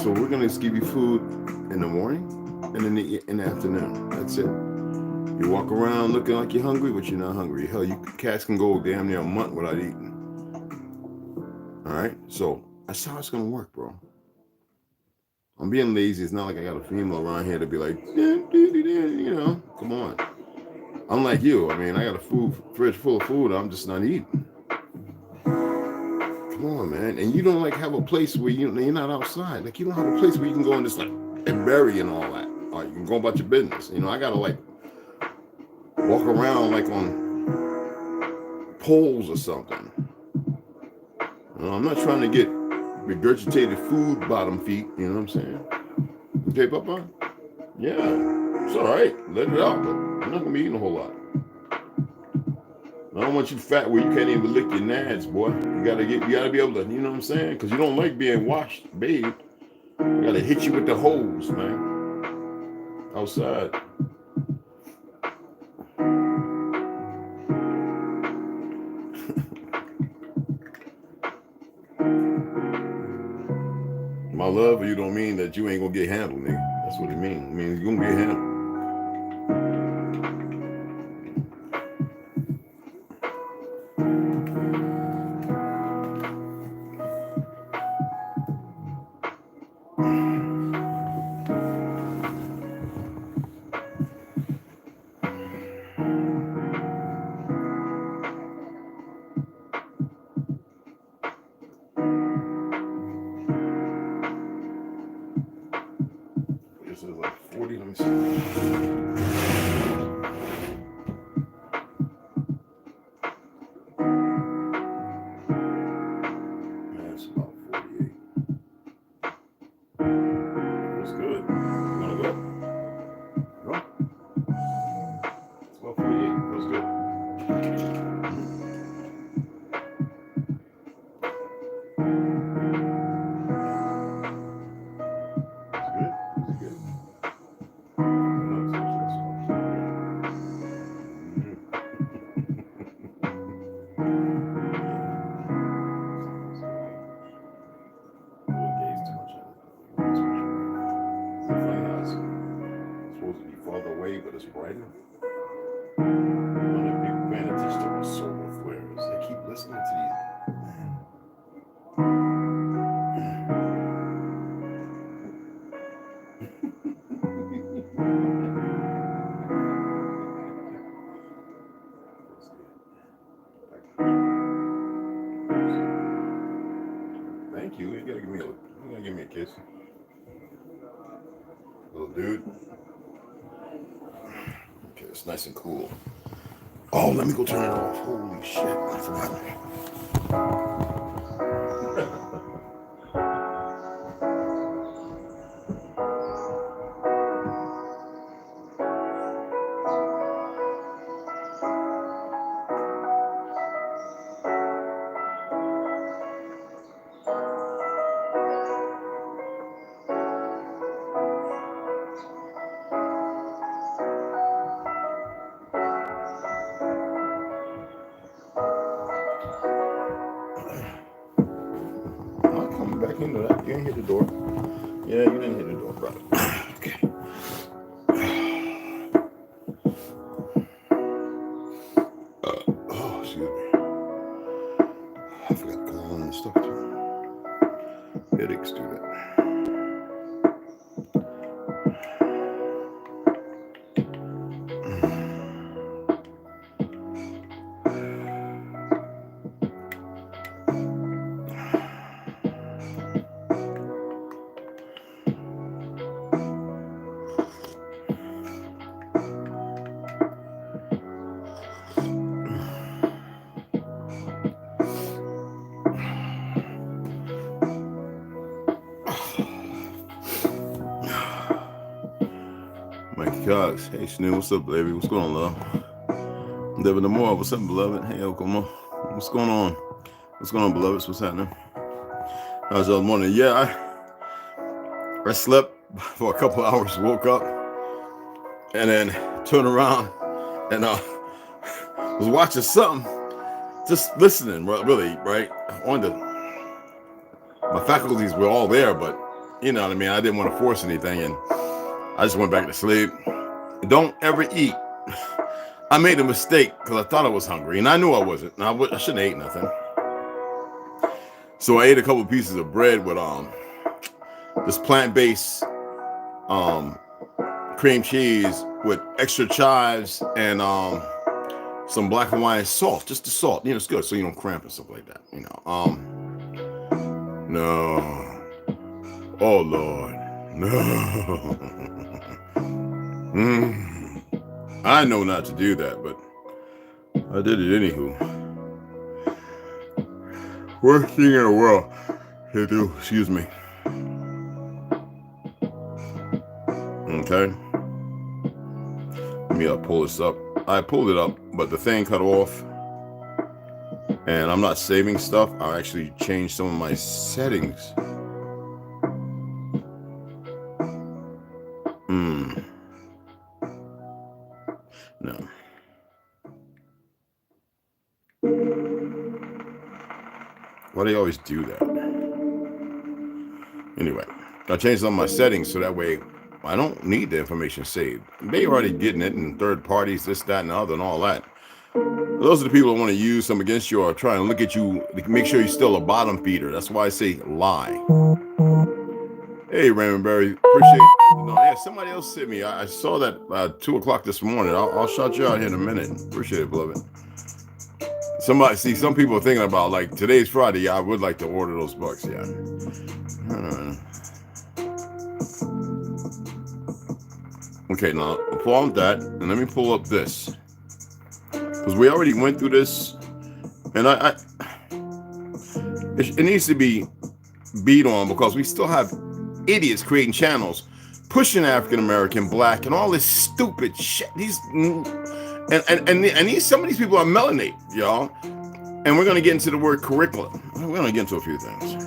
So we're gonna just give you food in the morning and in the afternoon. That's it. You walk around looking like you're hungry, but you're not hungry. Hell, cats can go damn near a month without eating. All right, so that's how it's gonna work, bro. I'm being lazy. It's not like I got a female around here to be like, you know, come on. Unlike you, I mean, I got a fridge full of food. I'm just not eating. Come on, man. And you don't like have a place where you're not outside. Like you don't have a place where you can go and just like and bury and all that. Or you can go about your business. You know, I gotta like walk around like on poles or something. You know, I'm not trying to get regurgitated food bottom feet. You know what I'm saying? Okay, Papa? Yeah, it's all right. Let it out, but I'm not gonna be eating a whole lot. I don't want you fat where you can't even lick your nads, boy. You gotta be able to, you know what I'm saying? Because you don't like being washed, babe. I gotta hit you with the hose, man. Outside. My love for you don't mean that you ain't gonna get handled, nigga. That's what it means. It means you're gonna get handled. This is like 40, let me see. That's about 48. That's good. You wanna go? Go. It's about 48. That's good. But it's brighter. One of the big advantages to my solar flares. They keep listening to these. Thank you. You gotta give me a kiss. Little dude. Okay, it's nice and cool. Oh, let me go turn it off. Holy shit, I forgot. Back into that. You didn't hit the door. Yeah, you didn't hit the door, brother. Okay. Oh, excuse me. I forgot to call on the stuff too. Headaches do that. Cox. Hey, Snoo, what's up, baby? What's going on, love? Devin Demore, what's up, beloved? Hey, Okama, what's going on? What's going on, beloveds? What's happening? How's y'all morning? Yeah, I slept for a couple hours, woke up, and then turned around and was watching something, just listening, really, right? My faculties were all there, but you know what I mean? I didn't want to force anything, and I just went back to sleep. Don't ever eat. I made a mistake because I thought I was hungry, and I knew I wasn't. I shouldn't have ate nothing. So I ate a couple pieces of bread with this plant-based cream cheese with extra chives and some black Hawaiian salt, just the salt. You know, it's good so you don't cramp and stuff like that. You know. No. Oh Lord. No. I know not to do that, but I did it anywho. Worst thing in the world to do, excuse me. Okay. Let me pull this up. I pulled it up, but the thing cut off. And I'm not saving stuff. I actually changed some of my settings. No. Why do they always do that? Anyway, I changed some of my settings so that way I don't need the information saved. They already getting it in third parties, this, that, and the other, and all that. Those are the people that want to use them against you or try and look at you, make sure you're still a bottom feeder. That's why I say lie. Hey, Raymond Berry, appreciate it. No, yeah, somebody else sent me. I saw that 2 o'clock this morning. I'll shout you out here in a minute. Appreciate it, beloved. Some people are thinking about, like, today's Friday. Yeah, I would like to order those bucks. Yeah. Okay, now pull out that, and let me pull up this. Because we already went through this, and it needs to be beat on because we still have idiots creating channels pushing African American, black, and all this stupid shit. Some of these people are melanated, y'all. And we're gonna get into the word curriculum. We're gonna get into a few things.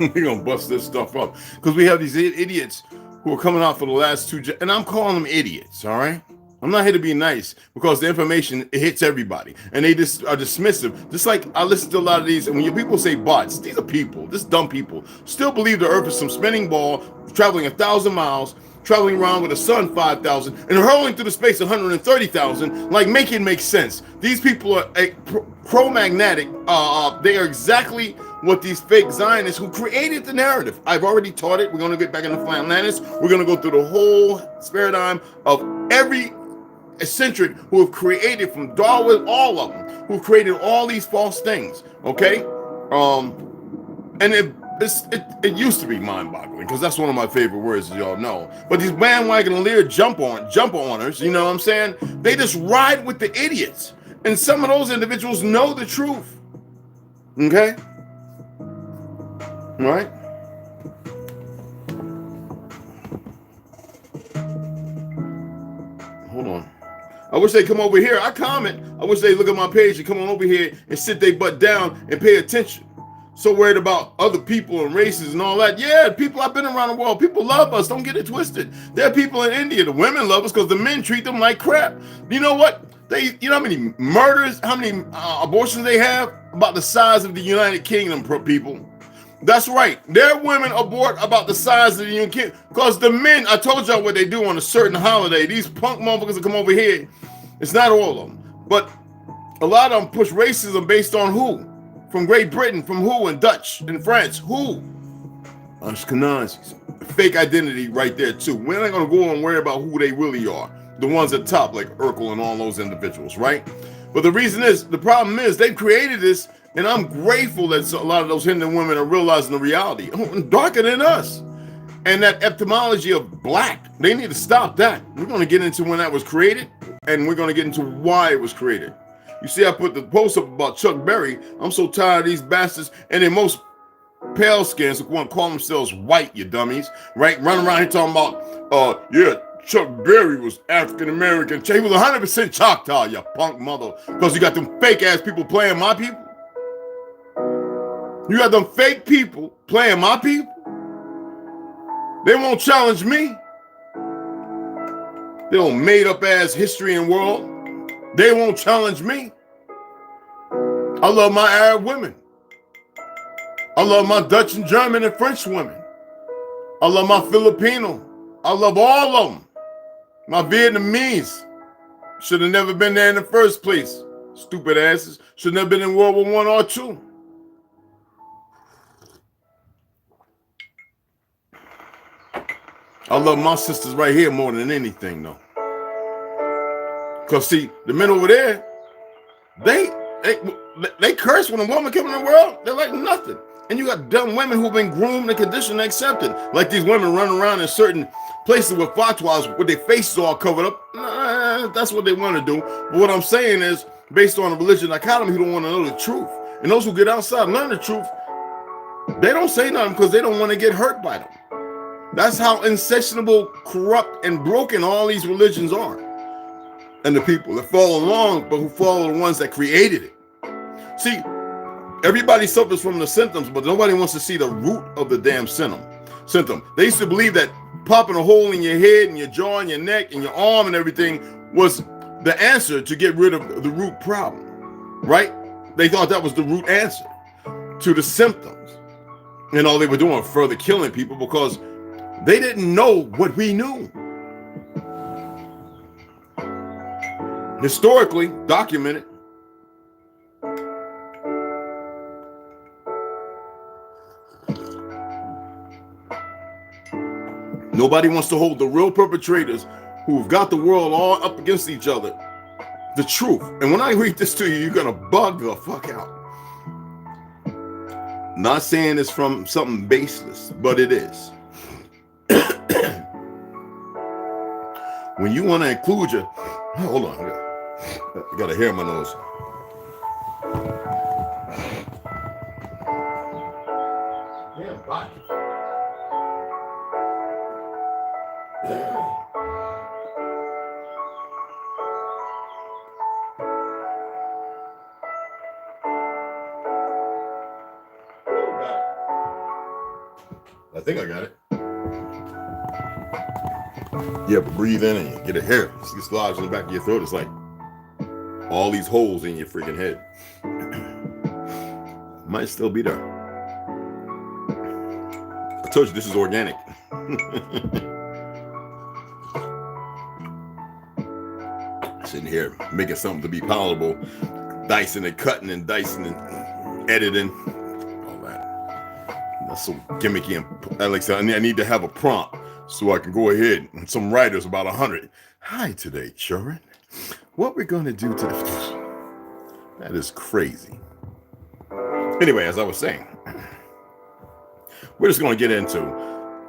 We're gonna bust this stuff up because we have these idiots who are coming out for the last two, and I'm calling them idiots. All right, I'm not here to be nice because the information, it hits everybody, and they just are dismissive. Just like I listen to a lot of these, and when you people say bots, these are people, just dumb people, still believe the Earth is some spinning ball traveling 1,000 miles, traveling around with the sun 5,000, and hurling through the space 130,000. Like, make it make sense. These people are pro-magnetic. They are exactly what these fake Zionists who created the narrative. I've already taught it. We're going to get back into Atlantis. We're going to go through the whole paradigm of every eccentric who have created, from Darwin, all of them, who created all these false things. Okay? And it used to be mind-boggling because that's one of my favorite words, as y'all know. But these bandwagon lear jump-oners, you know what I'm saying? They just ride with the idiots. And some of those individuals know the truth. Okay? Right? Hold on. I wish they'd come over here. I comment. I wish they'd look at my page and come on over here and sit their butt down and pay attention. So worried about other people and races and all that. Yeah, people, I've been around the world. People love us. Don't get it twisted. There are people in India. The women love us because the men treat them like crap. You know what? You know how many murders, how many abortions they have? About the size of the United Kingdom, people. That's right. Their women abort about the size of the human kid. Because the men, I told y'all what they do on a certain holiday. These punk motherfuckers that come over here, it's not all of them, but a lot of them push racism based on who? From Great Britain, from who? And Dutch, and France, who? Ashkenazis. Fake identity right there too. We're not going to go and worry about who they really are. The ones at top, like Urkel and all those individuals, right? But the reason is, the problem is, they've created this, and I'm grateful that a lot of those Hindu women are realizing the reality. Darker than us. And that etymology of black, they need to stop that. We're going to get into when that was created, and we're going to get into why it was created. You see, I put the post up about Chuck Berry. I'm so tired of these bastards, and then most pale skins who want to call themselves white, you dummies, right? Running around here talking about, yeah, Chuck Berry was African-American. He was 100% Choctaw, you punk mother, because you got them fake-ass people playing my people. You got them fake people playing my people. They won't challenge me. They don't made-up-ass history and world. They won't challenge me. I love my Arab women. I love my Dutch and German and French women. I love my Filipino. I love all of them. My Vietnamese should have never been there in the first place. Stupid asses. Should never been in World War I or II. I love my sisters right here more than anything, though. Because, see, the men over there, they curse when a woman comes in the world. They're like nothing. And you got dumb women who've been groomed and conditioned and accepted. Like these women running around in certain places with fatwas with their faces all covered up. Nah, that's what they want to do. But what I'm saying is, based on a religion dichotomy, who don't want to know the truth. And those who get outside and learn the truth, they don't say nothing because they don't want to get hurt by them. That's how insatiable, corrupt, and broken all these religions are. And the people that follow along, but who follow the ones that created it. See, everybody suffers from the symptoms, but nobody wants to see the root of the damn symptom. They used to believe that popping a hole in your head and your jaw and your neck and your arm and everything was the answer to get rid of the root problem, right? They thought that was the root answer to the symptoms. And all they were doing was further killing people because they didn't know what we knew. Historically documented. Nobody wants to hold the real perpetrators who've got the world all up against each other. The truth. And when I read this to you, you're going to bug the fuck out. Not saying it's from something baseless, but it is. When you want to include your... Hold on. I got a hair in my nose. Damn body. I think I got it. Yeah, but breathe in and you get a hair. It gets lodged in the back of your throat. It's like all these holes in your freaking head. Might still be there. I told you this is organic. Sitting here making something to be palatable, dicing and cutting and dicing and editing. That's so gimmicky, and Alex, I need to have a prompt so I can go ahead and some writers about 100. Hi today, children. What we're going to do today. That is crazy. Anyway, as I was saying, we're just going to get into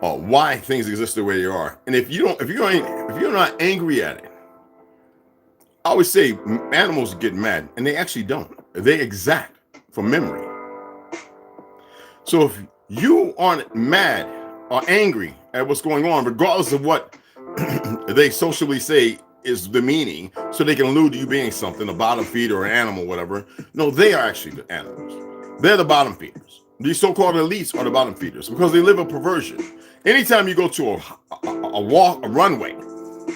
why things exist the way they are. And if you're not angry at it, I always say animals get mad, and they actually don't. They exact from memory. So if you aren't mad or angry at what's going on, regardless of what they socially say is the meaning, so they can allude to you being something, a bottom feeder or an animal, whatever. No, they are actually the animals. They're the bottom feeders. These so-called elites are the bottom feeders because they live a perversion. Anytime you go to a runway,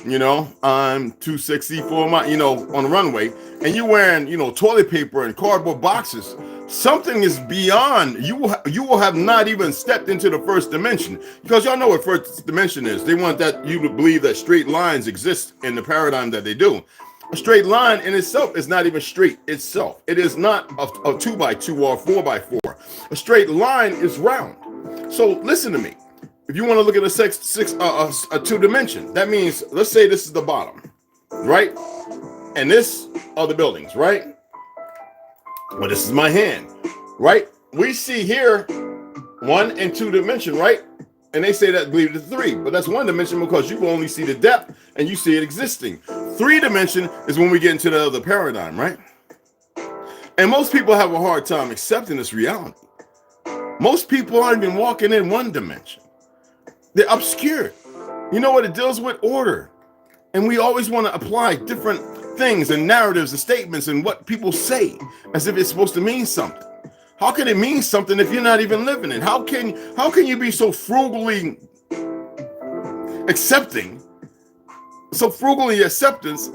you know, I'm too sexy for my, on the runway, and you're wearing, toilet paper and cardboard boxes Something is beyond. You will have not even stepped into the first dimension, because y'all know what first dimension is. They want that you to believe that straight lines exist in the paradigm that they do. A straight line in itself is not even straight itself. It is not a 2x2 or a 4x4. A straight line is round. So listen to me. If you want to look at a two dimension, that means, let's say this is the bottom, right? And this are the buildings, right? Well, this is my hand, right? We see here 1 and 2 dimension, right? And they say that believe it's 3, but that's 1 dimension because you only see the depth and you see it existing. 3 dimension is when we get into the other paradigm, right? And most people have a hard time accepting this reality. Most people aren't even walking in 1 dimension. They're obscured. You know what? It deals with order. And we always want to apply different things and narratives and statements and what people say as if it's supposed to mean something. How can it mean something if you're not even living it? How can you be so frugally accepting, so frugally acceptance,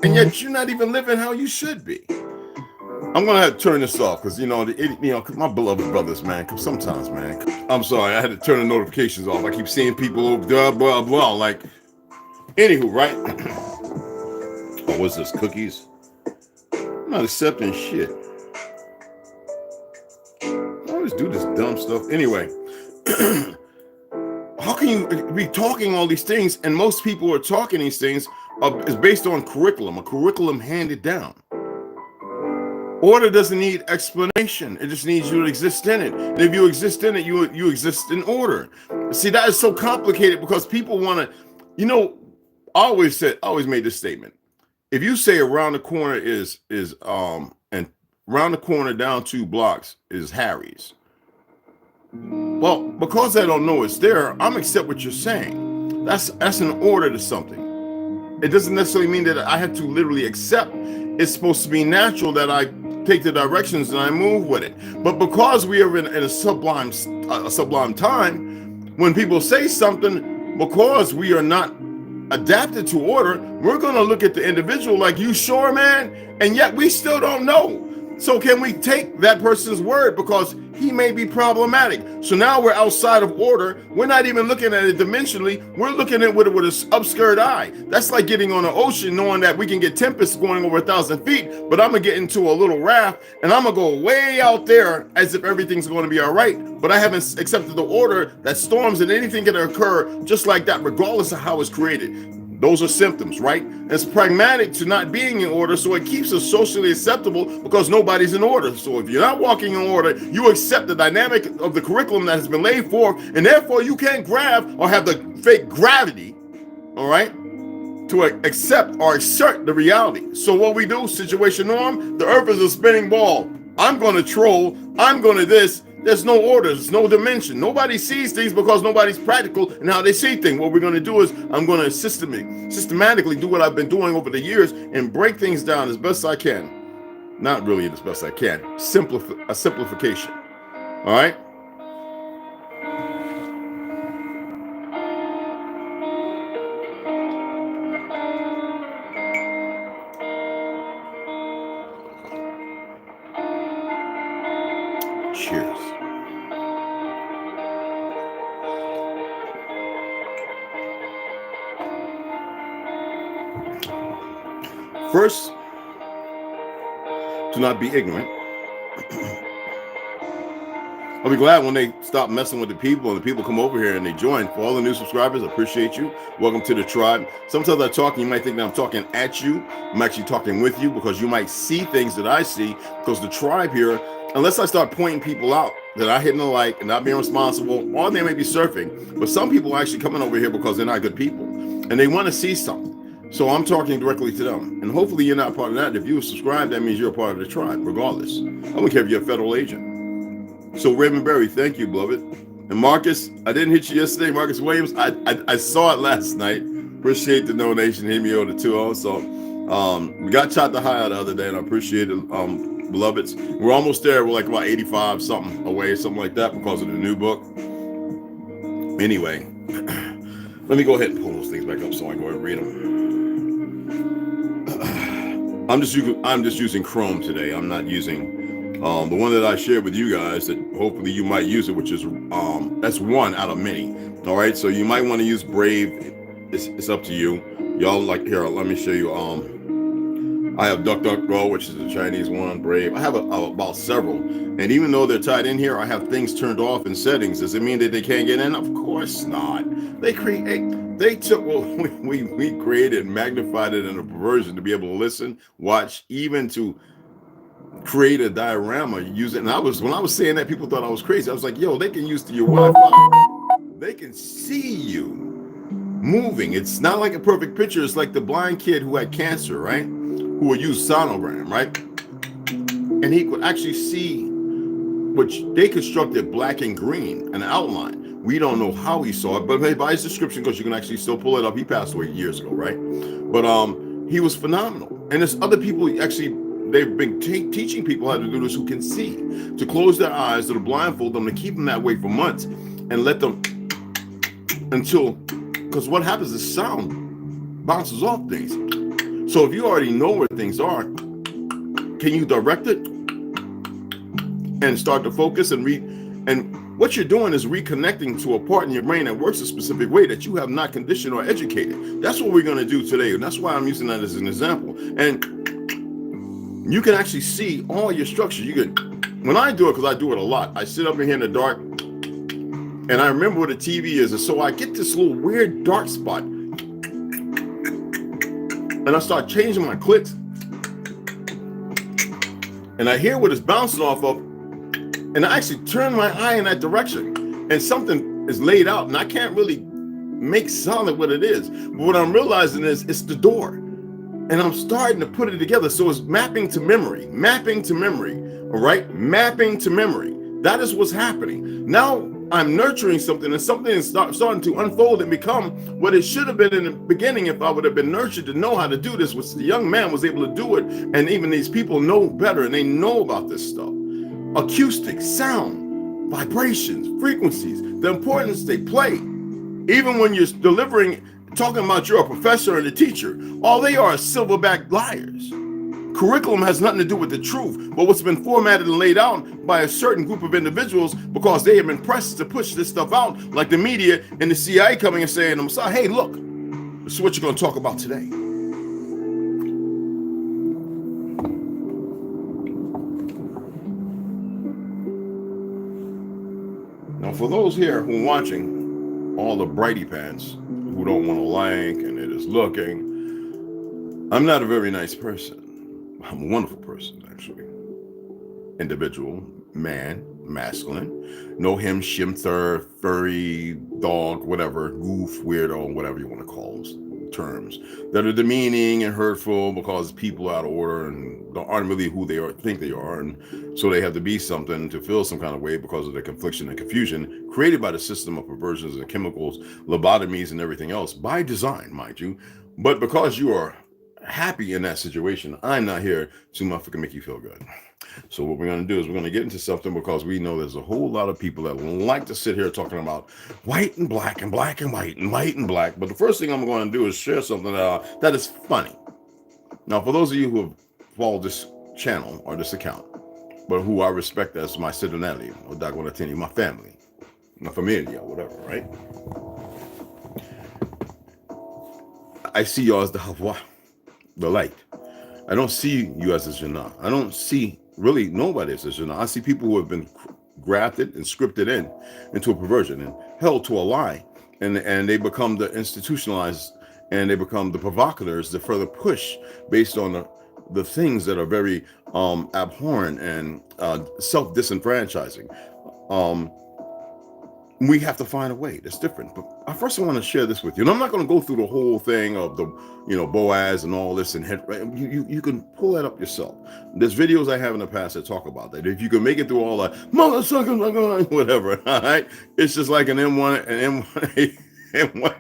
and yet you're not even living how you should be? I'm gonna have to turn this off because my beloved brothers, man. Cause sometimes, man, I'm sorry, I had to turn the notifications off. I keep seeing people blah blah blah. Like, anywho, right? Oh, what's this? Cookies? I'm not accepting shit. I always do this dumb stuff. Anyway, how can you be talking all these things and most people are talking these things is based on curriculum, a curriculum handed down. Order doesn't need explanation. It just needs you to exist in it. And if you exist in it, you exist in order. See, that is so complicated because people want to, I always made this statement. If you say around the corner and around the corner down 2 blocks is Harry's. Well, because I don't know it's there, I'm accept what you're saying. That's an order to something. It doesn't necessarily mean that I have to literally accept. It's supposed to be natural that I take the directions and I move with it. But because we are in a sublime time, when people say something, because we are not adapted to order, we're going to look at the individual like, you sure, man? And yet we still don't know. So can we take that person's word because he may be problematic? So now we're outside of order. We're not even looking at it dimensionally. We're looking at it with an obscured eye. That's like getting on an ocean knowing that we can get tempests going over 1,000 feet, but I'm going to get into a little raft and I'm going to go way out there as if everything's going to be all right. But I haven't accepted the order that storms and anything can occur just like that, regardless of how it's created. Those are symptoms, right? And it's pragmatic to not being in order, so it keeps us socially acceptable because nobody's in order. So if you're not walking in order, you accept the dynamic of the curriculum that has been laid forth, and therefore you can't grab or have the fake gravity, all right, to accept or assert the reality. So what we do, situation norm, the earth is a spinning ball. I'm going to troll, I'm going to this. There's no order, there's no dimension. Nobody sees things because nobody's practical in how they see things. What we're going to do is I'm going to systematically do what I've been doing over the years and break things down as best I can. Not really as best I can. A simplification. All right? Cheers. First, do not be ignorant. I'll be glad when they stop messing with the people and the people come over here and they join. For all the new subscribers, I appreciate you. Welcome to the tribe. Sometimes I talk and you might think that I'm talking at you. I'm actually talking with you because you might see things that I see, because the tribe here, unless I start pointing people out that I hit the like and not being responsible, or they may be surfing, but some people are actually coming over here because they're not good people and they want to see something. So I'm talking directly to them. And hopefully you're not part of that. If you subscribe, that means you're a part of the tribe, regardless. I don't care if you're a federal agent. So Raymond Berry, thank you, beloved. And Marcus, I didn't hit you yesterday. Marcus Williams, I saw it last night. Appreciate the donation. Hit me over the 2 also. We got Chot the High the other day, and I appreciate it, beloveds. We're almost there. We're like about 85 something away, something like that, because of the new book. Anyway, let me go ahead and pull those things back up so I can go ahead and read them. I'm just using Chrome today. I'm not using The one that I shared with you guys that hopefully you might use it, which is that's one out of many. All right, so you might want to use Brave. It's up to you. Y'all like here. Let me show you. I have DuckDuckGo, which is a Chinese one. Brave. I have about several, and even though they're tied in here, I have things turned off in settings. Does it mean that they can't get in? Of course not. They took what we created, magnified it in a perversion to be able to listen, watch, even to create a diorama, use it. And when I was saying that, people thought I was crazy. I was like, yo, they can use your Wi-Fi. They can see you moving. It's not like a perfect picture. It's like the blind kid who had cancer, right? Who would use sonogram, right? And he could actually see, which they constructed black and green, an outline. We don't know how he saw it, but by his description, because you can actually still pull it up. He passed away years ago, right? But he was phenomenal. And there's other people actually. They've been teaching people how to do this who can see, to close their eyes, to blindfold them, to keep them that way for months, and let them because what happens is sound bounces off things. So if you already know where things are, can you direct it and start to focus and read? And what you're doing is reconnecting to a part in your brain that works a specific way that you have not conditioned or educated. That's what we're going to do today. And that's why I'm using that as an example. And you can actually see all your structures. When I do it, because I do it a lot, I sit up in here in the dark, and I remember what a TV is, and so I get this little weird dark spot, and I start changing my clicks, and I hear what it's bouncing off of, and I actually turn my eye in that direction, and something is laid out, and I can't really make solid what it is. But what I'm realizing is it's the door. And I'm starting to put it together. So it's mapping to memory, all right? Mapping to memory. That is what's happening. Now I'm nurturing something, and something is starting to unfold and become what it should have been in the beginning if I would have been nurtured to know how to do this, which the young man was able to do it. And even these people know better, and they know about this stuff. Acoustics, sound, vibrations, frequencies, the importance they play. Even when you're talking about you're a professor and a teacher, all they are is silverback liars. Curriculum has nothing to do with the truth, but what's been formatted and laid out by a certain group of individuals because they have been pressed to push this stuff out, like the media and the CIA coming and saying, hey, look, this is what you're going to talk about today. Now, for those here who are watching, all the brighty pants, who don't want to like and it is looking, I'm not a very nice person. I'm a wonderful person, actually. Individual, man, masculine. No him, shimther, furry, dog, whatever, goof, weirdo, whatever you want to call those terms that are demeaning and hurtful because people are out of order and aren't really who they think they are, and so they have to be something to feel some kind of way because of the confliction and confusion created by the system of perversions and chemicals, lobotomies, and everything else by design, mind you. But because you are happy in that situation, I'm not here to motherfucking make you feel good. So what we're going to do is we're going to get into something because we know there's a whole lot of people that like to sit here talking about white and black and black and white and white and black. But the first thing I'm going to do is share something that is funny. Now, for those of you who have followed this channel or this account, but who I respect as my citadinelli or Dagolatini, my family, my familia, whatever, right? I see y'all as the Hawa, the light. I don't see you as a Jannah. I don't see really nobody as a Jannah. I see people who have been grafted and scripted into a perversion and held to a lie, and they become the institutionalized, and they become the provocateurs that further push based on the things that are very abhorrent and self-disenfranchising. We have to find a way that's different. But I first want to share this with you. And I'm not going to go through the whole thing of the, Boaz and all this and you can pull that up yourself. There's videos I have in the past that talk about that. If you can make it through all that, motherfucker, whatever, all right? It's just like an M1, an M1, M1.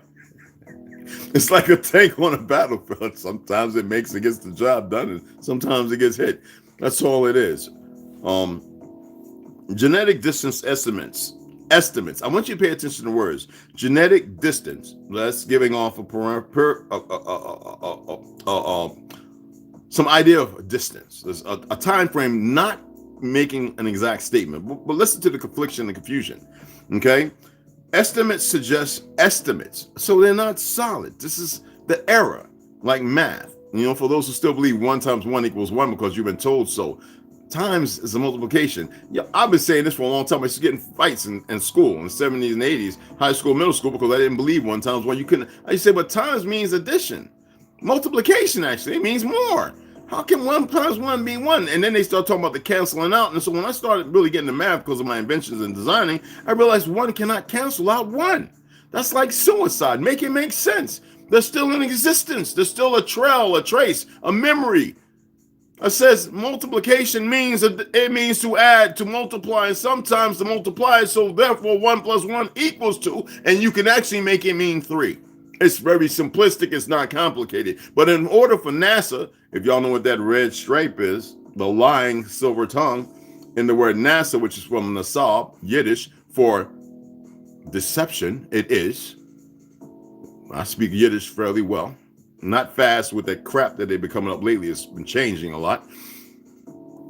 It's like a tank on a battlefield. Sometimes it gets the job done, and sometimes it gets hit. That's all it is. Genetic distance estimates. I want you to pay attention to words. Genetic distance. That's giving off some idea of distance. There's a time frame, not making an exact statement. But listen to the confliction and confusion. Okay? Estimates suggest estimates. So they're not solid. This is the error, like math. You know, for those who still believe 1 times 1 equals 1 because you've been told so. Times is a multiplication. Yeah, I've been saying this for a long time. I used to get in fights in school in the 70s and 80s, high school, middle school, because I didn't believe 1 times 1. You couldn't. I used to say, but times means addition. Multiplication, actually, it means more. How can 1 times 1 be 1? And then they start talking about the canceling out. And so when I started really getting to math because of my inventions in designing, I realized 1 cannot cancel out 1. That's like suicide. Make it make sense. They're still in existence. There's still a trail, a trace, a memory. It says multiplication means it means to add, to multiply, and sometimes to multiply. So therefore 1 plus 1 equals 2, and you can actually make it mean 3. It's very simplistic. It's not complicated. But in order for NASA, if y'all know what that red stripe is, the lying silver tongue, in the word NASA, which is from Nasab, Yiddish, for deception, it is. I speak Yiddish fairly well. Not fast with that crap that they've been coming up lately. It's been changing a lot.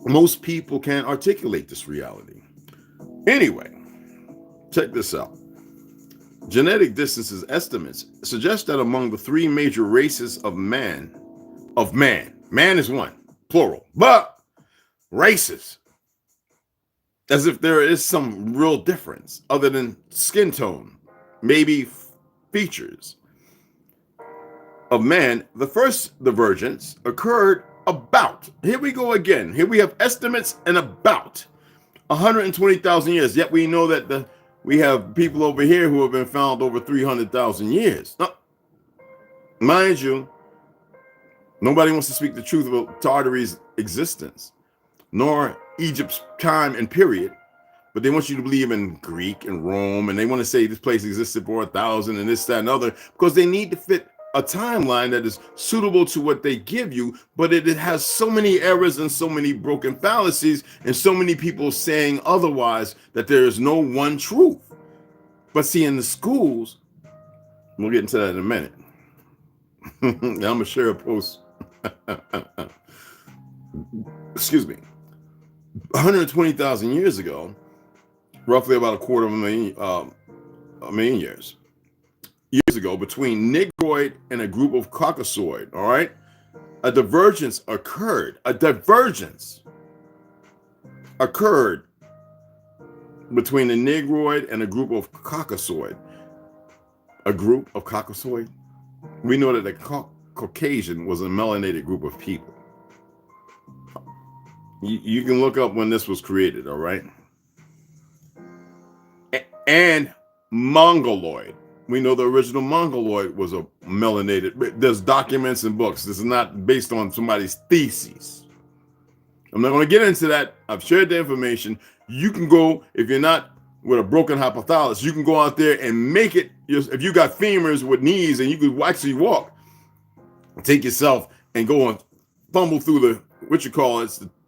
Most people can't articulate this reality. Anyway, check this out. Genetic distances estimates suggest that among the 3 major races of man is 1, plural, but races, as if there is some real difference other than skin tone, maybe features of man. The first divergence occurred about, here we go again, here we have estimates and about 120,000 years, yet we know that we have people over here who have been found over 300,000 years. Now, mind you, nobody wants to speak the truth about Tartary's existence, nor Egypt's time and period, but they want you to believe in Greek and Rome, and they want to say this place existed for 1,000 and this, that, and other, because they need to fit a timeline that is suitable to what they give you, but it has so many errors and so many broken fallacies and so many people saying otherwise that there is no one truth. But see, in the schools, we'll get into that in a minute. I'm gonna share a post. Excuse me. 120,000 years ago, roughly about a million years ago, between Negroid and a group of Caucasoid, all right, a divergence occurred. Between the Negroid and a group of Caucasoid. A group of Caucasoid? We know that the Caucasian was a melanated group of people. You can look up when this was created, all right? And Mongoloid. We know the original Mongoloid was a melanated. There's documents and books. This is not based on somebody's thesis. I'm not going to get into that. I've shared the information. You can go, if you're not with a broken hypothalamus, you can go out there and make it. If you got femurs with knees and you could actually walk, take yourself and go and fumble through the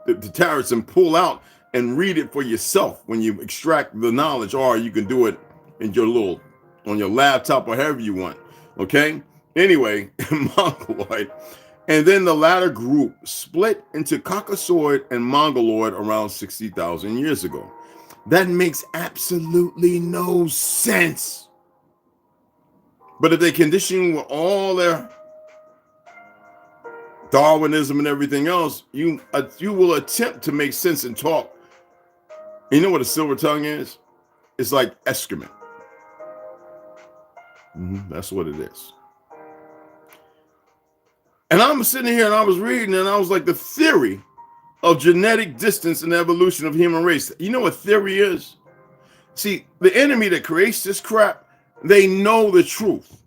tarots and pull out and read it for yourself when you extract the knowledge, or you can do it in your on your laptop or however you want. Okay. Anyway, Mongoloid. And then the latter group split into Caucasoid and Mongoloid around 60,000 years ago. That makes absolutely no sense. But if they condition with all their Darwinism and everything else, you will attempt to make sense and talk. You know what a silver tongue is? It's like excrement. That's what it is. And I'm sitting here and I was reading and I was like, the theory of genetic distance and evolution of human race. You know what theory is? See, the enemy that creates this crap, they know the truth.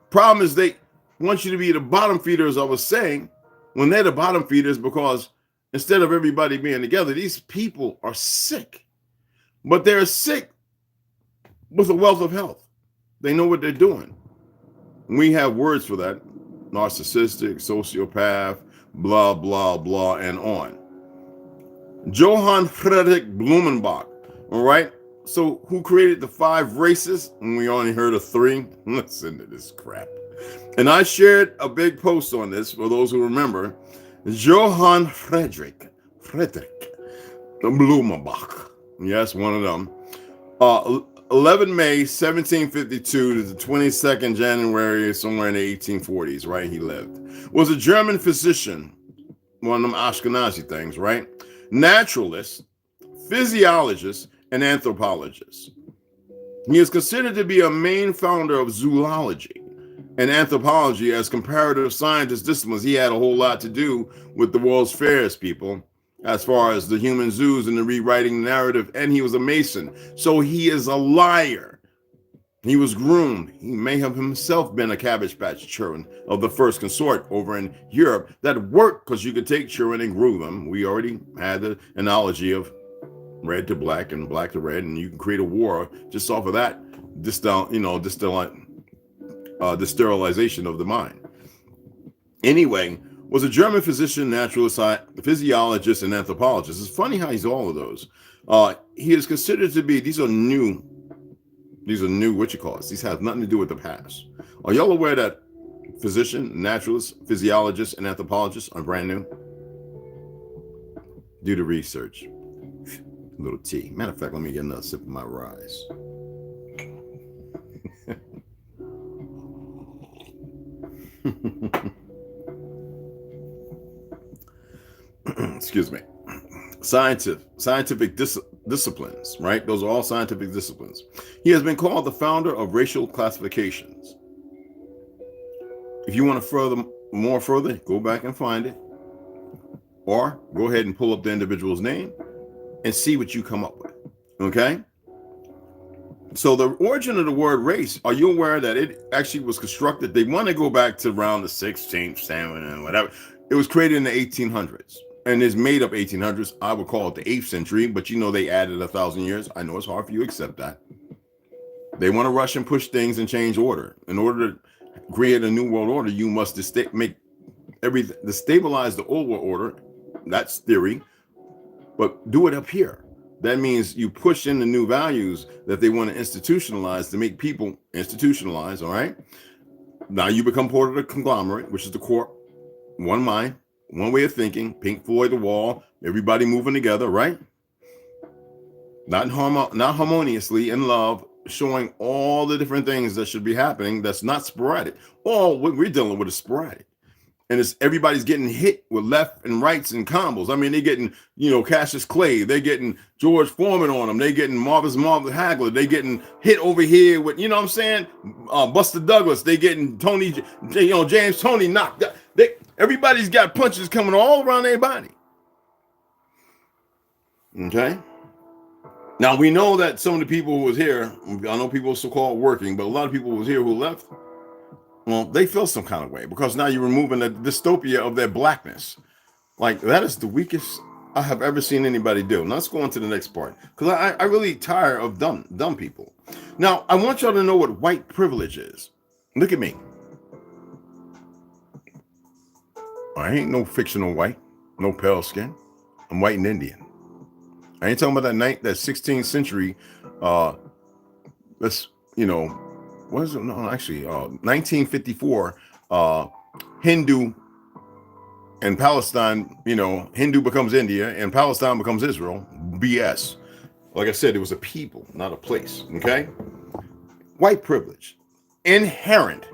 Problem is they want you to be the bottom feeders, I was saying, when they're the bottom feeders, because instead of everybody being together, these people are sick. But they're sick with a wealth of health. They know what they're doing. We have words for that. Narcissistic, sociopath, blah, blah, blah, and on. Johann Friedrich Blumenbach, all right? So who created the 5 races? And we only heard of 3. Listen to this crap. And I shared a big post on this for those who remember. Johann Friedrich Blumenbach. Yes, one of them. 11 May 1752 to the 22nd January, somewhere in the 1840s, right? He lived. Was a German physician, one of them Ashkenazi things, right? Naturalist, physiologist, and anthropologist. He is considered to be a main founder of zoology and anthropology as comparative scientist disciplines. He had a whole lot to do with the World's Fairest people, as far as the human zoos and the rewriting narrative, and he was a Mason. So he is a liar. He was groomed. He may have himself been a Cabbage Patch children of the first consort over in Europe that worked because you could take children and groom them. We already had the analogy of red to black and black to red, and you can create a war just off of that, sterilization of the mind. Anyway, was a German physician, naturalist, physiologist, and anthropologist. It's funny how he's all of those. He is considered to be, these are new, what you call it? These have nothing to do with the past. Are y'all aware that physician, naturalist, physiologist, and anthropologist are brand new? Do the research. A little tea. Matter of fact, let me get another sip of my rise. Excuse me. Scientific disciplines, right? Those are all scientific disciplines. He has been called the founder of racial classifications. If you want to more further, go back and find it, or go ahead and pull up the individual's name and see what you come up with. Okay. So the origin of the word race, are you aware that it actually was constructed? They want to go back to around the 16th, 17th, and whatever. It was created in the 1800s. And it's made up 1800s. I would call it the 8th century, but they added 1,000 years. I know it's hard for you to accept that. They want to rush and push things and change order. In order to create a new world order, you must make everything, destabilize the old world order. That's theory, but do it up here. That means you push in the new values that they want to institutionalize to make people institutionalize. All right. Now you become part of the conglomerate, which is the core, one mind, one way of thinking, Pink Floyd, The Wall, everybody moving together, right? Not harmoniously in love, showing all the different things that should be happening. That's not sporadic. All what we're dealing with is sporadic. And it's everybody's getting hit with left and rights and combos. I mean, they're getting, Cassius Clay. They're getting George Foreman on them. They're getting Marvin Hagler. They're getting hit over here with, what I'm saying? Buster Douglas. They're getting James Tony knocked out. Everybody's got punches coming all around their body. Okay. Now we know that some of the people who was here, I know people so-called working, but a lot of people who was here who left, well, they feel some kind of way because now you're removing the dystopia of their blackness. Like that is the weakest I have ever seen anybody do. Now let's go on to the next part because I really tired of dumb people. Now I want y'all to know what white privilege is. Look at me. I ain't no fictional white, no pale skin. I'm white and Indian. I ain't talking about that 16th century. What is it? No, actually, 1954, Hindu and Palestine, Hindu becomes India and Palestine becomes Israel. BS. Like I said, it was a people, not a place. Okay. White privilege. Inherent.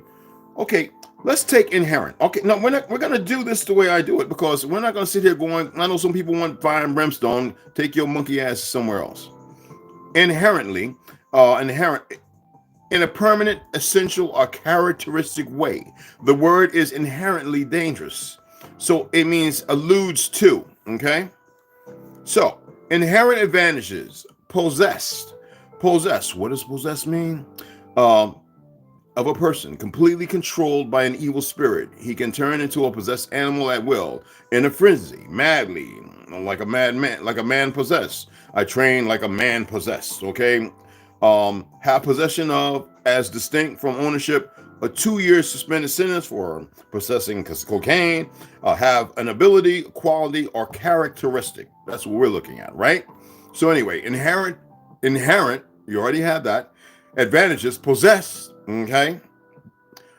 Okay. Let's take inherent. Okay. Now we're going to do this the way I do it because we're not going to sit here going, I know some people want fire and brimstone. Take your monkey ass somewhere else. Inherently, inherent. In a permanent, essential, or characteristic way. The word is inherently dangerous. So it means alludes to, okay? So, inherent advantages, possessed. Possessed, what does possessed mean? Of a person, completely controlled by an evil spirit. He can turn into a possessed animal at will, in a frenzy, madly, like a madman, like a man possessed. I train like a man possessed, okay? Have possession of, as distinct from ownership, a 2-year suspended sentence for possessing cocaine, have an ability, quality, or characteristic. That's what we're looking at, right? So anyway, inherent, you already have that. Advantages, possessed, okay,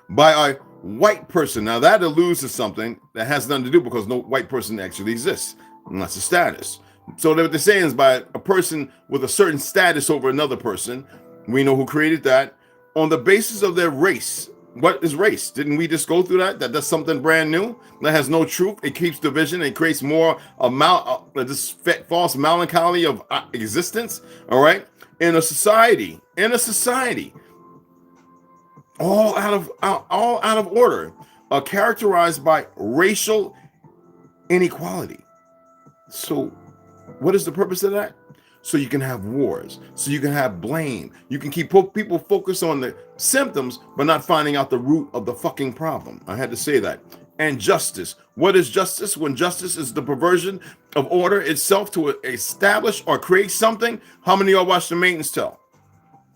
by a white person. Now that alludes to something that has nothing to do because no white person actually exists. And that's a status. So what they're saying is by a person with a certain status over another person, we know who created that, on the basis of their race. What is race? Didn't we just go through that? That's something brand new that has no truth. It keeps division. It creates more amount this false melancholy of existence. All right, in a society, all out of order, characterized by racial inequality. So, what is the purpose of that? So you can have wars, so you can have blame. You can keep people focused on the symptoms, but not finding out the root of the fucking problem. I had to say that. And justice. What is justice? When justice is the perversion of order itself to establish or create something. How many of y'all watch The Maintenance Tale?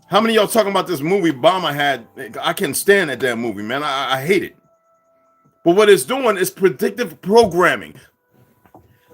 How many of y'all talking about this movie Obama had? I can't stand that damn movie, man. I hate it. But what it's doing is predictive programming.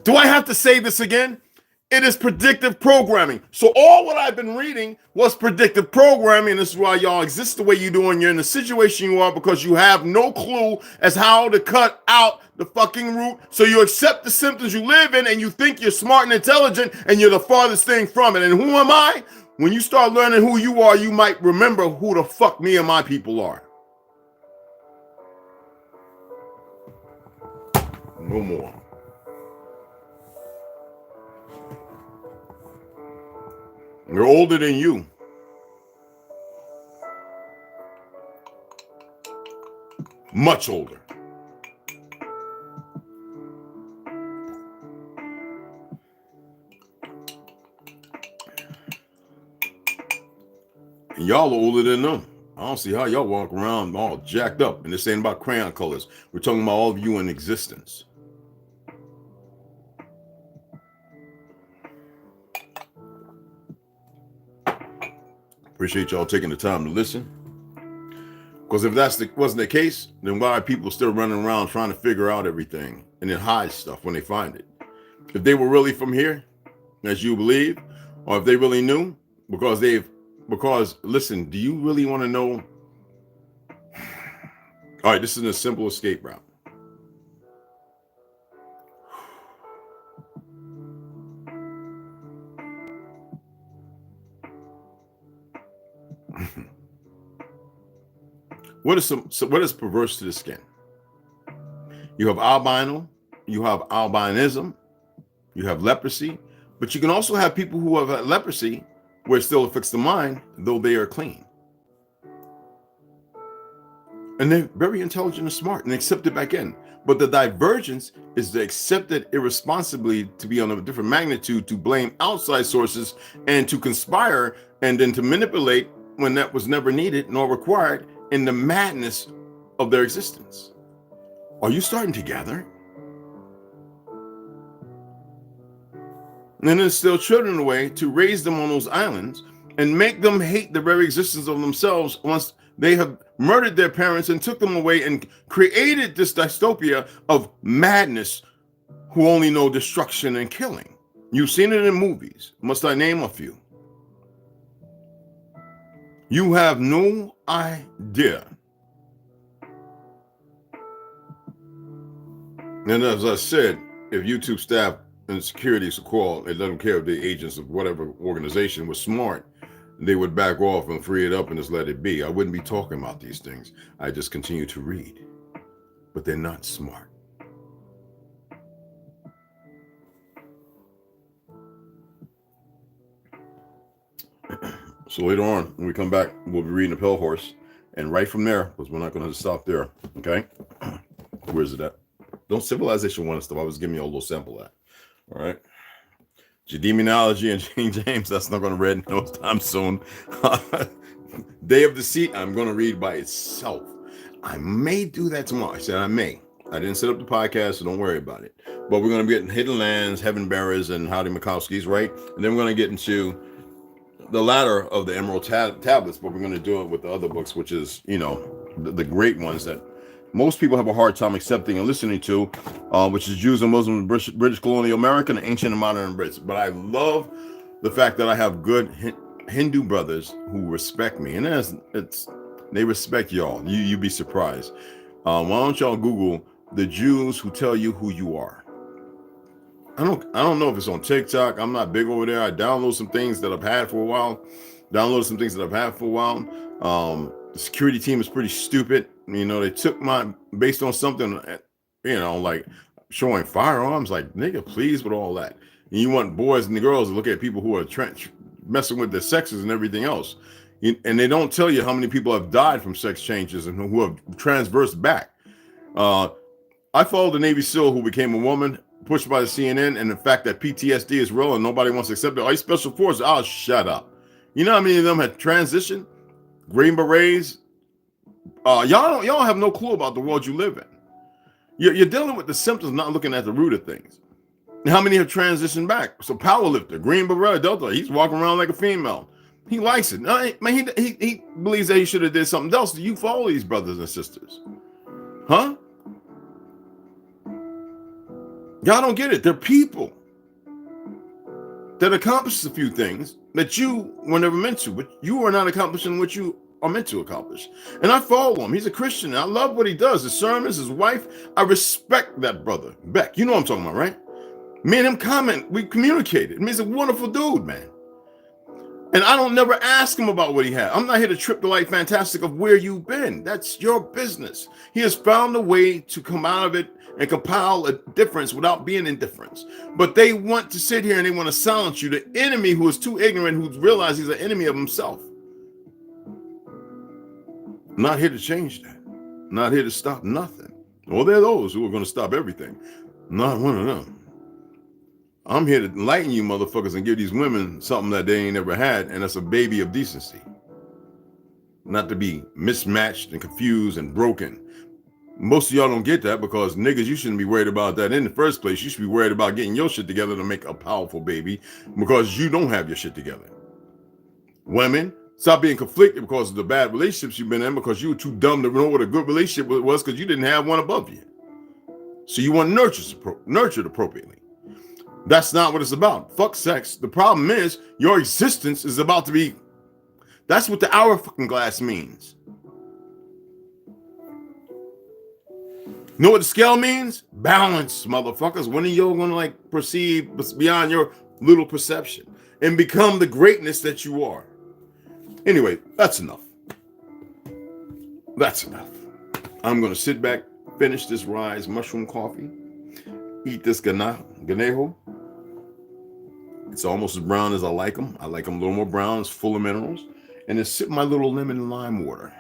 Do I have to say this again? It is predictive programming. So all what I've been reading was predictive programming. This is why y'all exist the way you do, and you're in the situation you are because you have no clue as how to cut out the fucking root. So you accept the symptoms you live in, and you think you're smart and intelligent, and you're the farthest thing from it. And who am I? When you start learning who you are, you might remember who the fuck me and my people are. No more. They're older than you. Much older. And y'all are older than them. I don't see how y'all walk around all jacked up. And this ain't about crayon colors. We're talking about all of you in existence. Appreciate y'all taking the time to listen. Because if wasn't the case, then why are people still running around trying to figure out everything and then hide stuff when they find it? If they were really from here, as you believe, or if they really knew, because listen, do you really want to know? All right, this is a simple escape route. What is perverse to the skin? You have albino, you have albinism, you have leprosy, but you can also have people who have leprosy where it still affects the mind, though they are clean. And they're very intelligent and smart and accept it back in. But the divergence is to accept it irresponsibly, to be on a different magnitude, to blame outside sources and to conspire and then to manipulate when that was never needed nor required in the madness of their existence. Are you starting to gather? And then instill children away to raise them on those islands and make them hate the very existence of themselves once they have murdered their parents and took them away and created this dystopia of madness who only know destruction and killing. You've seen it in movies. Must I name a few? You have no idea. And as I said, if YouTube staff and security is called, it doesn't care if the agents of whatever organization was smart, they would back off and free it up and just let it be. I wouldn't be talking about these things. I just continue to read. But they're not smart. So later on, when we come back, we'll be reading The Pale Horse. And right from there, because we're not going to stop there, okay? Where's it at? Don't Civilization 1 and stuff. I was giving you a little sample of that. All right? Demonology and King James, that's not going to read no time soon. Day of Deceit, I'm going to read by itself. I may do that tomorrow. I said I may. I didn't set up the podcast, so don't worry about it. But we're going to be getting Hidden Lands, Heaven Bearers, and Howdy Mikowski's, right? And then we're going to get into the latter of the Emerald Tablets, but we're going to do it with the other books, which is, you know, the great ones that most people have a hard time accepting and listening to, which is Jews and Muslims, British colonial America, and ancient and modern Brits. But I love the fact that I have good Hindu brothers who respect me, and they respect y'all. You'd be surprised. Why don't y'all Google the Jews who tell you who you are? I don't know if it's on TikTok. I'm not big over there. I download some things that I've had for a while. The security team is pretty stupid. You know, they took based on something, like showing firearms. Like, nigga, please, with all that. And you want boys and the girls to look at people who are messing with their sexes and everything else. And they don't tell you how many people have died from sex changes and who have transversed back. I followed a Navy SEAL who became a woman, pushed by the CNN, and the fact that PTSD is real and nobody wants to accept it. Are you special forces? Oh, shut up. You know how many of them had transitioned? Green Berets? Y'all don't have no clue about the world you live in. You're dealing with the symptoms, not looking at the root of things. And how many have transitioned back? So powerlifter, Green Beret, Delta, he's walking around like a female. He likes it. Man, he believes that he should have did something else. Do you follow these brothers and sisters? Huh? Y'all don't get it. They're people that accomplish a few things that you were never meant to, but you are not accomplishing what you are meant to accomplish. And I follow him. He's a Christian. I love what he does. His sermons, his wife. I respect that brother. Beck, you know what I'm talking about, right? Me and him we communicated. I mean, he's a wonderful dude, man. And I don't never ask him about what he had. I'm not here to trip the light fantastic of where you've been. That's your business. He has found a way to come out of it and compile a difference without being indifference. But they want to sit here and they want to silence you, the enemy who is too ignorant, who realizes he's an enemy of himself. Not here to change that. Not here to stop nothing. Well, there are those who are going to stop everything. Not one of them. I'm here to enlighten you motherfuckers and give these women something that they ain't never had, and that's a baby of decency. Not to be mismatched and confused and broken. Most of y'all don't get that because niggas, you shouldn't be worried about that in the first place. You should be worried about getting your shit together to make a powerful baby because you don't have your shit together. Women, stop being conflicted because of the bad relationships you've been in because you were too dumb to know what a good relationship was because you didn't have one above you. So you want nurtured appropriately. That's not what it's about. Fuck sex. The problem is your existence is about to be. That's what the hourglass means. You know what the scale means? Balance, motherfuckers. When are you gonna perceive beyond your little perception and become the greatness that you are? Anyway, that's enough. That's enough. I'm gonna sit back, finish this Rise mushroom coffee, eat this ganejo. It's almost as brown as I like them. I like them a little more brown. It's full of minerals. And then sip my little lemon and lime water.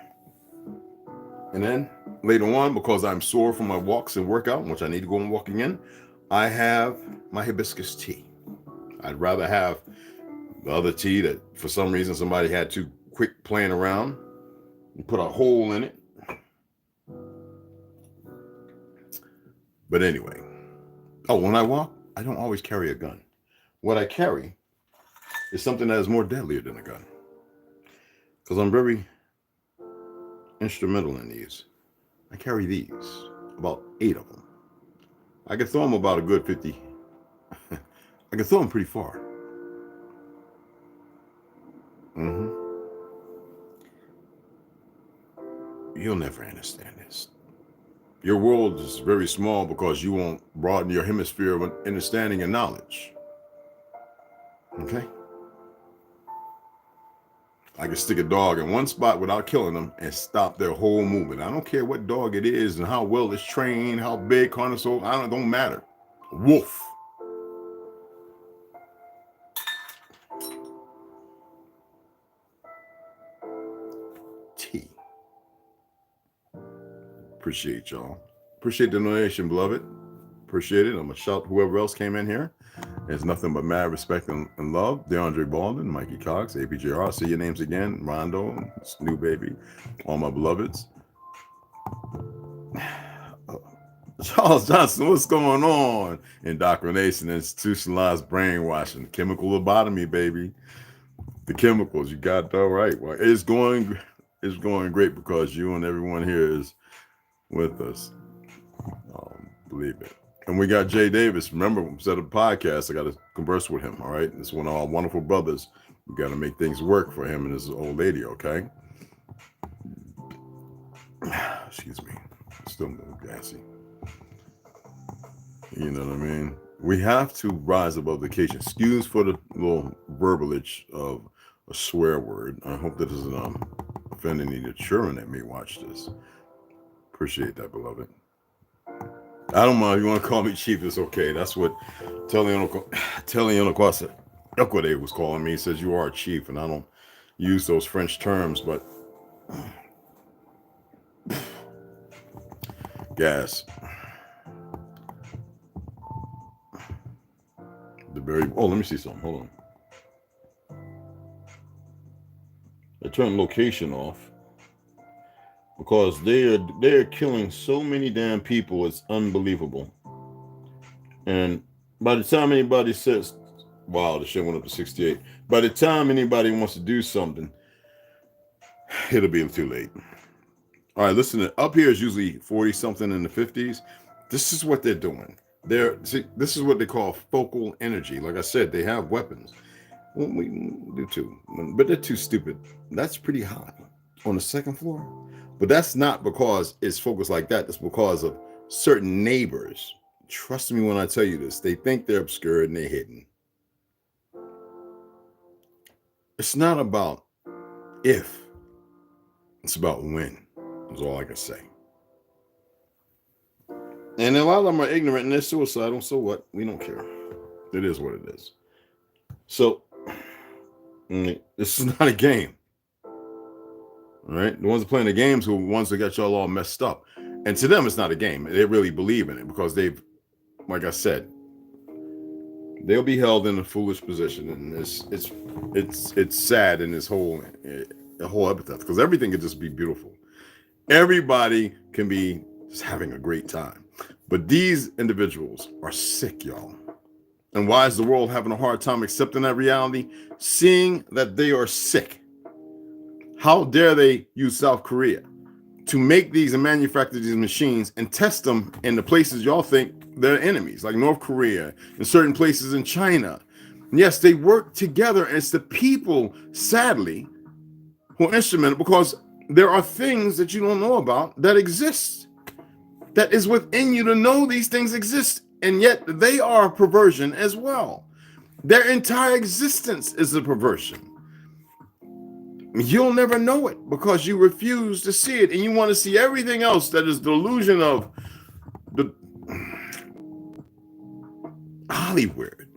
And then later on, because I'm sore from my walks and workout, which I need to go and walk again, I have my hibiscus tea. I'd rather have the other tea that for some reason somebody had too quick playing around and put a hole in it. But anyway. Oh, when I walk, I don't always carry a gun. What I carry is something that is more deadlier than a gun. Because I'm very instrumental in these. I carry these, about 8 of them. I can throw them about a good 50. I can throw them pretty far. You'll never understand this. Your world is very small because you won't broaden your hemisphere of understanding and knowledge. Okay? I can stick a dog in one spot without killing them and stop their whole movement. I don't care what dog it is and how well it's trained, how big, carnival, don't matter. Wolf. Tea. Appreciate y'all. Appreciate the donation, beloved. Appreciate it. I'm going to shout whoever else came in here. There's nothing but mad respect and love. DeAndre Baldwin, Mikey Cox, APJR. See your names again. Rondo, New Baby, all my beloveds. Charles Johnson, what's going on? Indoctrination, institutionalized brainwashing, chemical lobotomy, baby. The chemicals, you got that right. Well, it's going great because you and everyone here is with us. Believe it. And we got Jay Davis. Remember, instead of the podcast, I got to converse with him. All right. It's one of our wonderful brothers. We got to make things work for him and his old lady. Okay. Excuse me. Still a little gassy. You know what I mean? We have to rise above the occasion. Excuse for the little verbalage of a swear word. I hope that doesn't offend any of the children that may watch this. Appreciate that, beloved. I don't mind if you want to call me chief. It's okay. That's what Telianoquasa Equade was calling me. He says you are a chief, and I don't use those French terms, but gas. The very let me see something. Hold on. I turned location off because they're killing so many damn people. It's unbelievable. And by the time anybody says, wow, the shit went up to 68. By the time anybody wants to do something, it'll be too late. All right, listen, up here is usually 40 something in the 50s. This is what they're doing. This is what they call focal energy. Like I said, they have weapons. Well, we do too, but they're too stupid. That's pretty high on the second floor. But that's not because it's focused like that. It's because of certain neighbors. Trust me when I tell you this. They think they're obscure and they're hidden. It's not about if. It's about when. That's all I can say. And a lot of them are ignorant and they're suicidal. So what? We don't care. It is what it is. So, this is not a game. All right? The ones that are playing the games are the ones that got y'all all messed up. And to them, it's not a game. They really believe in it because they've, like I said, they'll be held in a foolish position. And it's sad in this whole epithet because everything could just be beautiful. Everybody can be just having a great time. But these individuals are sick, y'all. And why is the world having a hard time accepting that reality? Seeing that they are sick. How dare they use South Korea to make these and manufacture these machines and test them in the places y'all think they're enemies, like North Korea and certain places in China. And yes, they work together, and it's the people, sadly, who are instrumental because there are things that you don't know about that exist. That is within you to know these things exist, and yet they are a perversion as well. Their entire existence is a perversion. You'll never know it because you refuse to see it, and you want to see everything else that is the illusion of the Hollywood.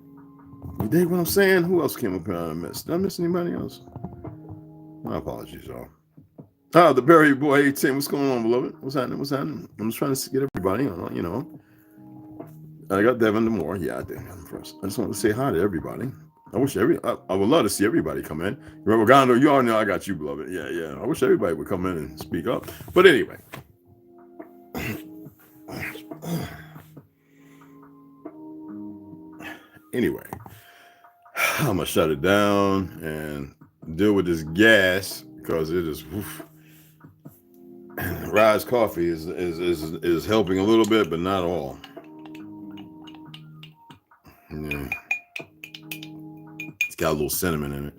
You dig what I'm saying? Who else came up here I missed? Did I miss anybody else? My apologies, y'all. The Berry Boy 18. What's going on, beloved? What's happening? What's happening? I'm just trying to get everybody on, you know. I got Devin Demore. Yeah, I did. First. I just want to say hi to everybody. I would love to see everybody come in. Remember, Gondo, you already know I got you, beloved. Yeah. I wish everybody would come in and speak up. But anyway. I'm going to shut it down and deal with this gas because it is... Woof. Rise Coffee is helping a little bit, but not all. Yeah. It's got a little cinnamon in it.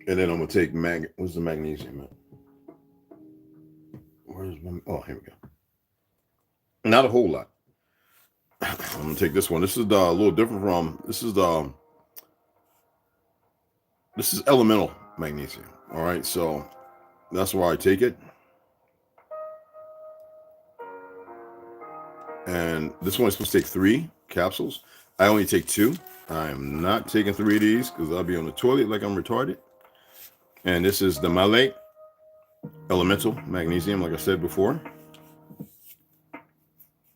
And then I'm gonna take where's the magnesium at? Oh, here we go. Not a whole lot. I'm gonna take this one. This is a little different from this is elemental magnesium. All right, so that's why I take it. And this one is supposed to take 3 capsules. I only take 2. I am not taking 3 of these because I'll be on the toilet like I'm retarded. And this is the Malate elemental magnesium, like I said before.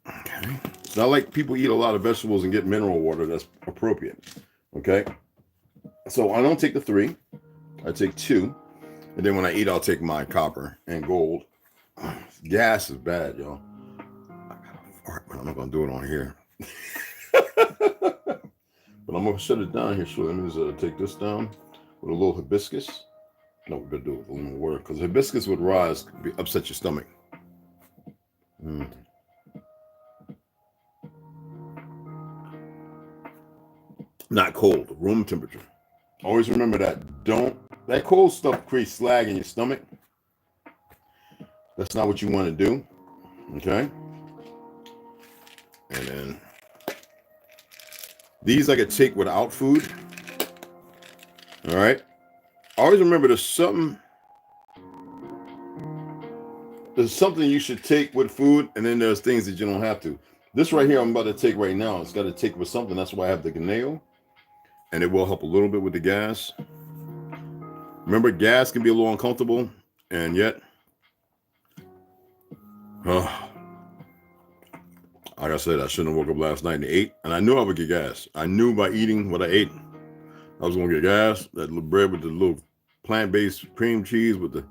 Okay. It's not like people eat a lot of vegetables and get mineral water. That's appropriate. Okay. So I don't take the 3. I take 2. And then when I eat, I'll take my copper and gold. Gas is bad, y'all. I got a fart, but I'm not going to do it on here. But I'm going to shut it down here. So let me just take this down with a little hibiscus. No, we're going to do it with a little more water because hibiscus with rise upset your stomach. Not cold, room temperature. Always remember that. don't. That cold stuff creates slag in your stomach. That's not what you want to do. Okay. And then these I could take without food. All right. Always remember there's something you should take with food, and then there's things that you don't have to. This right here I'm about to take right now, it's got to take with something. That's why I have the Ganeo, and it will help a little bit with the gas. Remember, gas can be a little uncomfortable, and yet, like I said, I shouldn't have woke up last night and ate, and I knew I would get gas. I knew by eating what I ate, I was going to get gas. That little bread with the little plant-based cream cheese with the,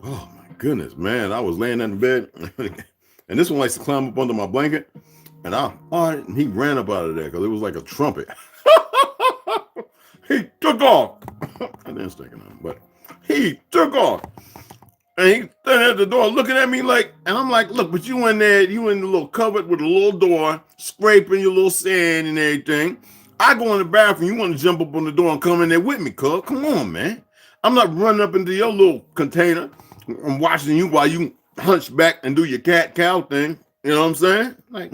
oh my goodness, man. I was laying in the bed, and this one likes to climb up under my blanket, and he ran up out of there because it was like a trumpet. He took off. I didn't stick it on, but he took off. And he stood at the door looking at me like, and I'm like, look, but you in there, you in the little cupboard with a little door, scraping your little sand and everything. I go in the bathroom, you want to jump up on the door and come in there with me, cuz. Come on, man. I'm not running up into your little container. I'm watching you while you hunch back and do your cat-cow thing. You know what I'm saying? Like,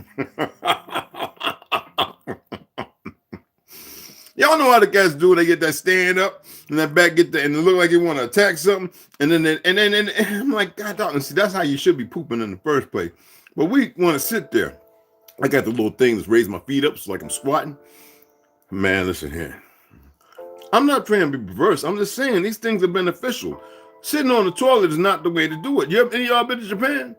y'all know how the cats do. They get that stand up and that back and it look like they want to attack something. And then I'm like, God, dog, see, that's how you should be pooping in the first place. But we want to sit there. I got the little thing that's raise my feet up, so like I'm squatting. Man, listen here. I'm not trying to be perverse. I'm just saying these things are beneficial. Sitting on the toilet is not the way to do it. Any of y'all been to Japan?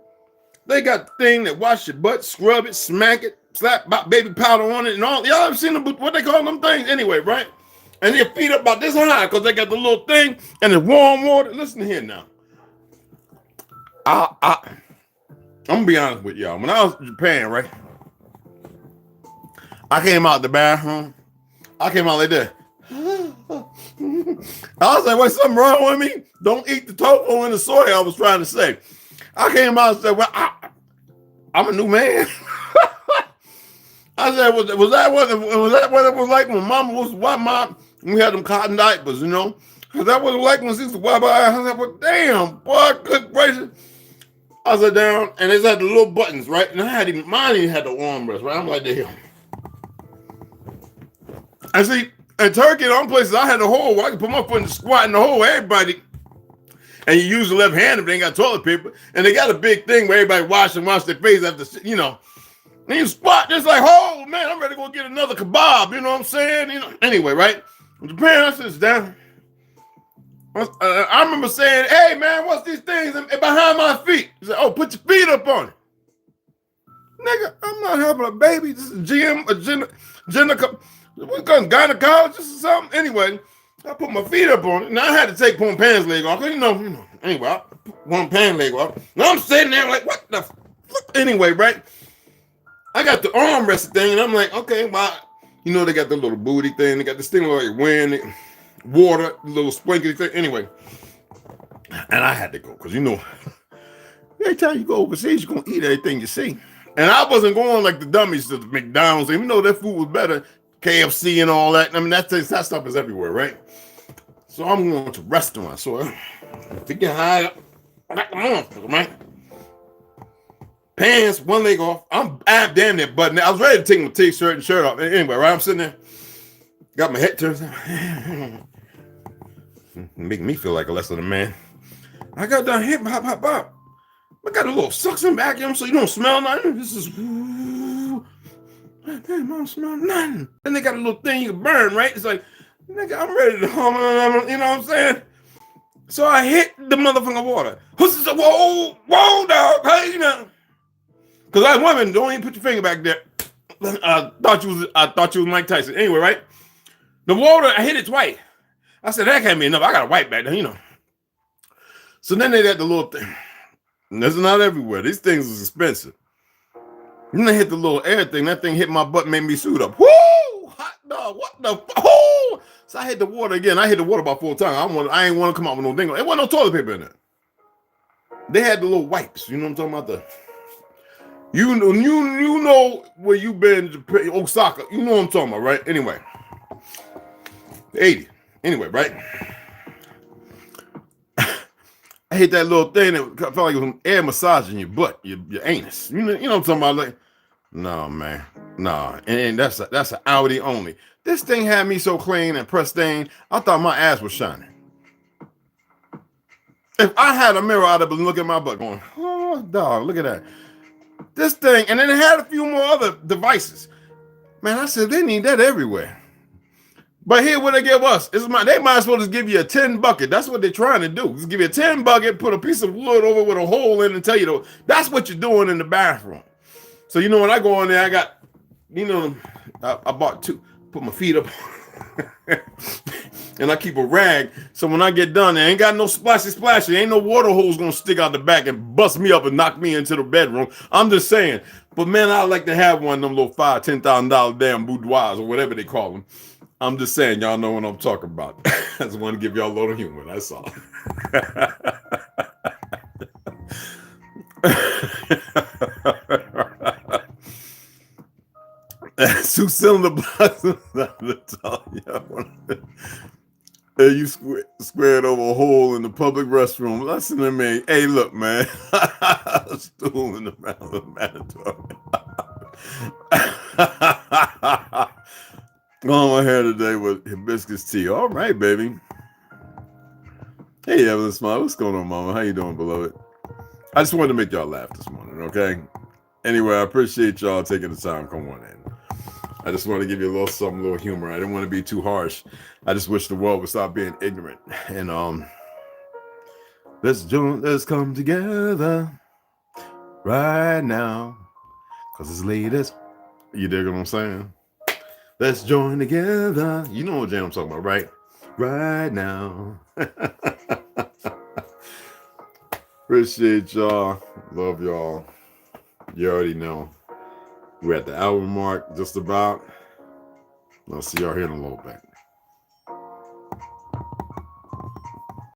They got the thing that wash your butt, scrub it, smack it, slap baby powder on it, and all. Y'all ever seen what they call them things? Anyway, right? And their feet up about this high because they got the little thing and the warm water. Listen here now. I'm gonna be honest with y'all. When I was in Japan, right? I came out the bathroom. I came out like that. I was like, what's something wrong with me? Don't eat the tofu and the soy, I was trying to say. I came out and said, well, I'm a new man. I said, was that what it was like when Mama was white mom? We had them cotton diapers, you know? Was that what it was like when she was white mom? I said, well, damn, boy, good gracious. I sat down and they had the little buttons, right? And mine even had the armrest, right? I'm like, damn. I see, in Turkey, in all places, I had the hole where I could put my foot in the squat in the hole, everybody. And you use the left hand if they ain't got toilet paper. And they got a big thing where everybody wash their face after, you know. And you squat just like, oh, man, I'm ready to go get another kebab. You know what I'm saying? You know. Anyway, right? In Japan, I sits down. I remember saying, hey, man, what's these things behind my feet? He said, oh, put your feet up on it. Nigga, I'm not having a baby. This is gender, we got gynecologist or something. Anyway, I put my feet up on it. Now I had to take one pants leg off. You know. Anyway, I put one pants leg off. Now I'm sitting there like, what the fuck? Anyway, right? I got the armrest thing, and I'm like, okay, well, you know, they got the little booty thing. They got this thing like wind, water, little sprinkly thing. Anyway, and I had to go because, you know, every time you go overseas, you're going to eat everything you see. And I wasn't going like the dummies to the McDonald's. Even though their food was better, KFC and all that. I mean, that stuff is everywhere, right? So I'm going to restaurants. So to get high up, right? Pants, one leg off. I'm damn near button. I was ready to take my t-shirt and shirt off. Anyway, right? I'm sitting there, got my head turned. Making me feel like a less than a man. I got down here, hop. I got a little suction vacuum so you don't smell nothing. This is, damn, I don't smell nothing. And they got a little thing you can burn, right? It's like, nigga, I'm ready to hum, you know what I'm saying? So I hit the motherfucking water. Whoa, dog, hey, you know. Because I women, don't even put your finger back there. I thought you was Mike Tyson. Anyway, right? The water, I hit it twice. I said, that can't be enough. I got to wipe back there, you know. So then they got the little thing. And that's not everywhere. These things is expensive. Then they hit the little air thing. That thing hit my butt, made me suit up. Woo! Hot dog, what the fuck? So I hit the water again. I hit the water about 4 times. I ain't want to come out with no thing. There wasn't no toilet paper in there. They had the little wipes. You know what I'm talking about? You know where you been, Japan, Osaka. You know what I'm talking about, right? Anyway. 80. Anyway, right? I hate that little thing that felt like it was air massaging your butt, your anus. You know what I'm talking about? Like, no, man, no, and that's an Audi only. This thing had me so clean and pristine, I thought my ass was shining. If I had a mirror, I'd have been looking at my butt going, oh, dog, look at that. This thing, and then it had a few more other devices. Man, I said, they need that everywhere. But here, what they give us, they might as well just give you a 10 bucket. That's what they're trying to do. Just give you a 10 bucket, put a piece of wood over with a hole in and tell you, that's what you're doing in the bathroom. So, you know, when I go in there, I got, you know, I bought two, put my feet up, and I keep a rag. So when I get done, there ain't got no splashy. Ain't no water hose gonna stick out the back and bust me up and knock me into the bedroom. I'm just saying. But man, I like to have one of them little $5,000, $10,000 damn boudoirs or whatever they call them. I'm just saying, y'all know what I'm talking about. I just want to give y'all a little humor. That's all. Two-cylinder blocks. You squared over a hole in the public restroom. Listen to me. Hey, look, man. Stool in the mandatory. On my hair today with hibiscus tea. All right, baby. Hey, Evelyn Smile. What's going on, mama? How you doing, beloved? I just wanted to make y'all laugh this morning, okay? Anyway, I appreciate y'all taking the time. Come on in. I just want to give you a little something, a little humor. I didn't want to be too harsh. I just wish the world would stop being ignorant. And let's come together right now. Cause it's late as you dig what I'm saying? Let's join together. You know what jam I'm talking about, right? Right now. Appreciate y'all. Love y'all. You already know. We're at the hour mark, just about. I'll see y'all here in a little bit.